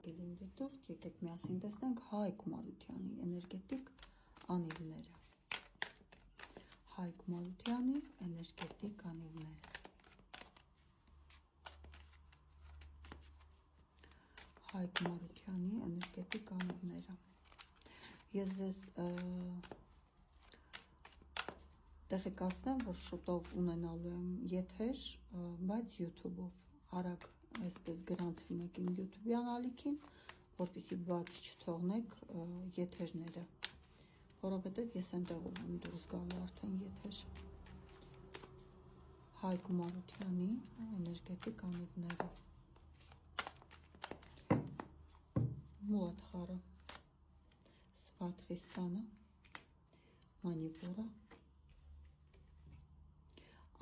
Հարգելի դուրք, եկեք միասին տեսնենք Հայկ Մարությանի էներգետիկ անիվները։ Հայկ Մարությանի էներգետիկ անիվները։ Հայկ Մարությանի էներգետիկ անիվները։ Ես ձեզ տեղեկացնեմ, որ շուտով ունենալու եմ եթեր, բայց YouTube-ով արագ այսպես գրանցվում եք իմ YouTube-յան ալիքին, որպեսզի բաց չթողնեք եթերները, որովհետև ես այնտեղով եմ դուրս գալու արդեն եթեր։ Հայկ Մարությանի էներգետիկ անիվները։ Մուլադխարը, Սվաթխիստանը, Մանիպուրը,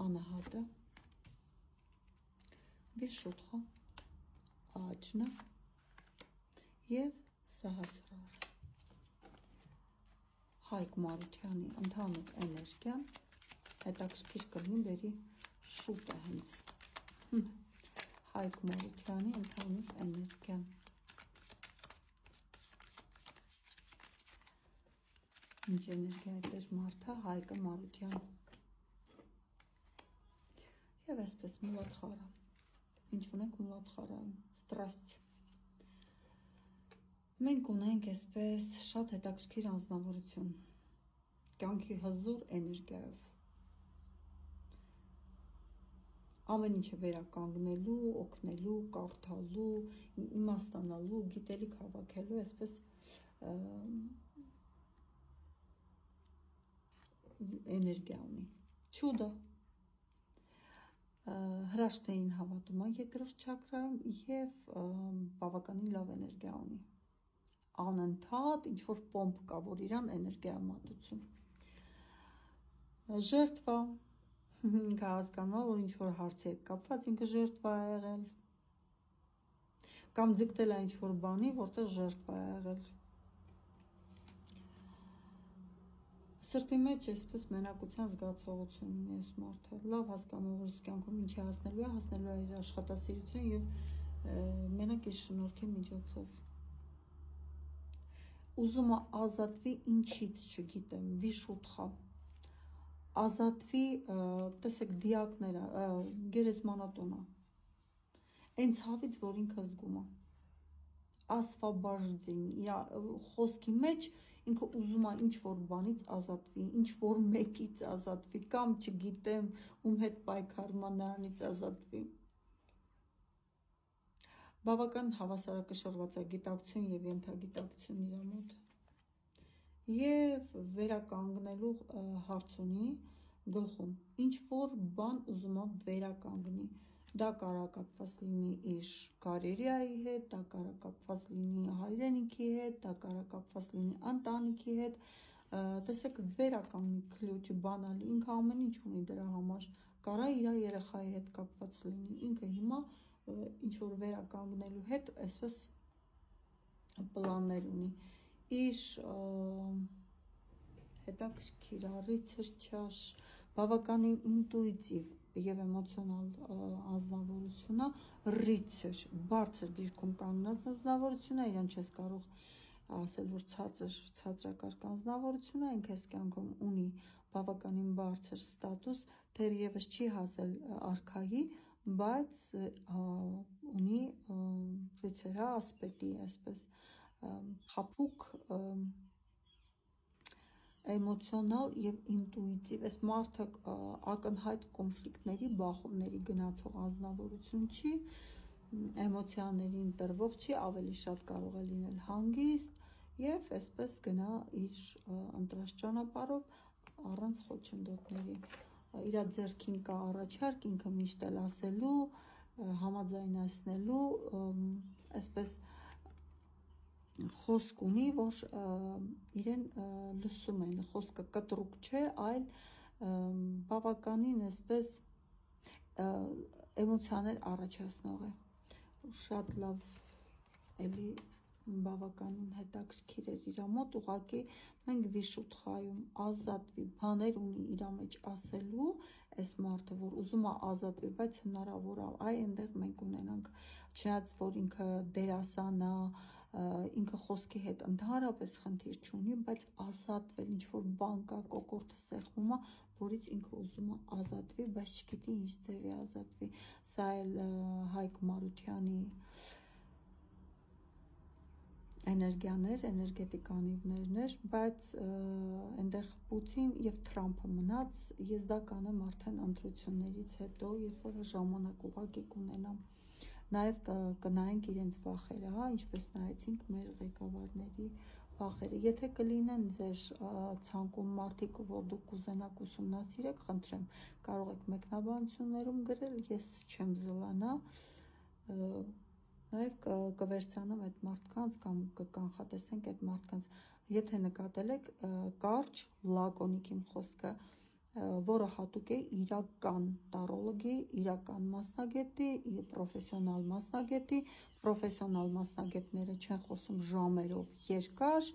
Անահատը, Վիշուտխը, Աջնը և Սահասրարը։ Հայկ Մարությանի ընդհանուր էներգիան հետաքրքիր կլինի, բերի շուտ է հենց։ Հայկ Մարությանի ընդհանուր էներգիան։ Ինչ էներգիա է տեր մարդը, Հայկը Մարության։ Եվ այսպես Մուլադխարը։ Ինչ ունենք Մուլադխարայում, ստրաստ։ Մենք ունենք այսպես շատ հետաքրքիր անձնավորություն, կյանքի հզոր էներգիայով, ամեն ինչը վերականգնելու, օգնելու, կարդալու, իմաստանալու, գիտելիք հավաքելու, այսպես էներգիա ունի։ Չուդը հրաշքներին հավատում է երկրորդ չակրայում և բավականին լավ էներգիա ունի։ Անընդհատ ինչ-որ պոմպ կա, որ իրան էներգիա է մատուցում։ Ժերտվա, ինքը հասկանում է, որ ինչ-որ հարցի հետ կապված ինքը ժերտվա է եղել, կամ ձգտել է ինչ-որ բանի, որտեղ ժերտվա է եղել։ Սրտի մեջ այսպես մենակության զգացողություն ունի այս մարդը, լավ հասկանում որ իր կյանքում ինչի հասնելու է իր աշխատասիրություն և մենակ իր շնորհքի միջոցով։ Ուզում է ազատվի ինչից, չգիտեմ, Վիշուտխա, ազատվի, տեսեք դիակները, գերեզմանատունը, այն ցավից, որ ինքը զգում է, ասվաբաժձին, խոսքի մեջ ինքը ուզում է ինչ-որ բանից ազատվի, ինչ-որ մեկից ազատվի, կամ չգիտեմ, ում հետ պայքարում է նրանից ազատվի։ Բավական հավասարակշռված է գիտակցություն և ենթագիտակցություն իր մոտ։ Եվ վերականգնելու հարց ունի գլխում, ինչ-որ բան ուզում է վերականգնի։ Դա կարա կապված լինի իր կարիերայի հետ, դա կարա կապված լինի հայրենիքի հետ, դա կարա կապված լինի ընտանիքի հետ, տեսեք վերականգնի քլյուչ, բանալի, ինքը ամեն ինչ ունի դրա համար, կարա իր երեխայի հետ կապված լինի, ինքը հիմա ինչ-որ վերականգնելու հետ այսպես պլաններ ունի, իր հետաքրքիր, ռիցրչաշ, բավականին ինտուիտիվ և էմոցիոնալ անձնավորություն է, ռիցր, բարձր դիրքում կանգնած անձնավորություն է, իրան չես կարող ասել, որ ցածրակարգ անձնավորություն է, ինքը այս կյանքում ունի բավականին բարձր ստատուս, դեռևս չի հասել արքայի, բայց ունի ռիցր, ասպետի, այսպես փափուկ, էմոցիոնալ և ինտուիտիվ, այս մարդը ակնհայտ կոնֆլիկտների, բախումների գնացող անձնավորություն չի, էմոցիաներին տրվող չի, ավելի շատ կարող է լինել հանգիստ և այսպես գնա իր ընտրած ճանապարհով առանց խոչընդոտների։ Իր ձեռքին կա առաջարկ, ինքը միշտ էլ ասելու, համաձայնեցնելու, այսպես խոսք ունի, որ իրեն լսում են, խոսքը կտրուկ չէ, այլ բավականին այսպես էմոցիաներ առաջացնող է, շատ լավ էլի բավականին հետաքրքիր էր իր մոտ, ուղղակի մենք վիշուտխայում ազատվի բաներ ունի իր մեջ ասելու, այս մարդը, որ ուզում է ազատվի, բայց հնարավոր է, այ այնտեղ մենք ունենանք, չնայած որ ինքը դերասան է, ինքը խոսքի հետ ընդհանրապես խնդիր չունի, բայց ազատվել, ինչ որ բան կա, կոկորդը սեղմում է, որից ինքը ուզում է ազատվի, բայց չգիտի ինչ ձևի ազատվի։ Սա էլ Հայկ Մարությանի էներգիաներ, էներգետիկ անիվներներ, բայց այնտեղ Պուտին եւ Թրամփը մնաց, ես դա կանեմ արդեն ընտրություններից հետո, երբ որ ժամանակ ուղղակի կունենամ։ Նաեւ կնայենք իրենց վախերը, հա, ինչպես նայեցինք մեր ղեկավարների վախերը։ Եթե կլինեն ձեր ցանկում մարդիկ, որ դուք կուզենաք ուսումնասիրեք, խնդրեմ, կարող եք մեկնաբանություններում գրել, ես չեմ զլանա, նաև կվերցանեմ այդ մարդկանց կամ կկանխատեսենք այդ մարդկանց, եթե նկատել եք կարճ, լակոնիկ իմ խոսքը, որը հատուկ է իրական տարոլոգի, իրական մասնագետի, պրոֆեսիոնալ մասնագետի, պրոֆեսիոնալ մասնագետները չեն խոսում ժամերով երկար,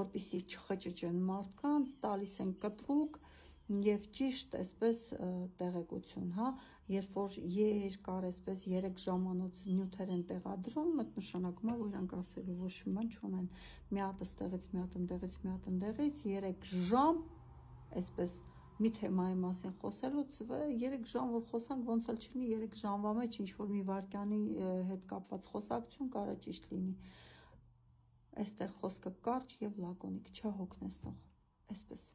որպեսզի չխճճեն մարդկանց, տալիս են կտրուկ եւ ճիշտ այսպես տեղեկություն, հա, երբ որ երկար այսպես 3 ժամանոց նյութեր են տեղադրում, այդ նշանակում է, որ իրանք ասելու ոչ մի բան չունեն, մի հատ ստեղից, մի հատ ընդեղից, մի հատ ընդեղից, 3 ժամ այսպես մի թեմայի մասին խոսելուց 3 ժամ որ խոսանք, ոնց էլ չլինի 3 ժամվա մեջ ինչ որ մի վարքյանի հետ կապված խոսակցություն կարա ճիշտ լինի։ Այստեղ խոսքը կարճ եւ լակոնիկ, չհոգնեցնող, այսպես